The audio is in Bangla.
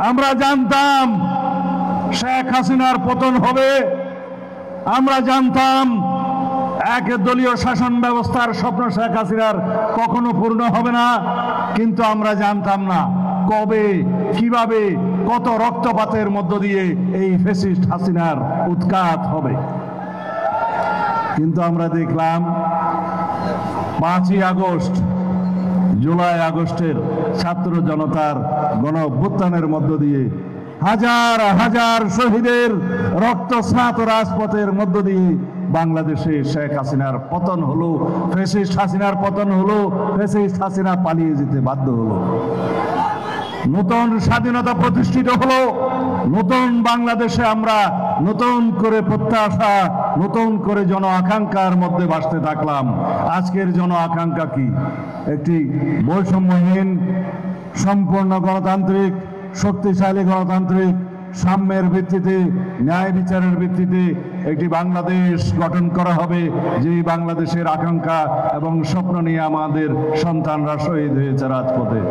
আমরা জানতাম শেখ হাসিনার পতন হবে, আমরা জানতাম এক দলীয় শাসন ব্যবস্থার স্বপ্ন শেখ হাসিনার কখনো পূর্ণ হবে না, কিন্তু আমরা জানতাম না কবে, কিভাবে, কত রক্তপাতের মধ্য দিয়ে এই ফ্যাসিস্ট হাসিনার উৎখাত হবে। কিন্তু আমরা দেখলাম 5ই আগস্ট, জুলাই আগস্টের ছাত্র জনতার গণ অভ্যুত্থানের মধ্য দিয়ে হাজার হাজার শহীদের রক্তস্নাত রাজপথের মধ্য দিয়ে বাংলাদেশে শেখ হাসিনার পতন হলো, ফ্যাসিস্ট হাসিনার পতন হলো, ফ্যাসিস্ট হাসিনা পালিয়ে যেতে বাধ্য হলো। নতুন স্বাধীনতা প্রতিষ্ঠিত হলো, নতুন বাংলাদেশে আমরা নতুন করে প্রত্যাশা, নতুন করে জন আকাঙ্ক্ষার মধ্যে বাঁচতে থাকলাম। আজকের জন আকাঙ্ক্ষা কি? একটি বৈষম্যহীন, সম্পূর্ণ গণতান্ত্রিক, শক্তিশালী গণতান্ত্রিক, সাম্যের ভিত্তিতে, ন্যায় বিচারের ভিত্তিতে একটি বাংলাদেশ গঠন করা হবে, যেই বাংলাদেশের আকাঙ্ক্ষা এবং স্বপ্ন নিয়ে আমাদের সন্তানরা শহীদ হয়েছে রাজপথে।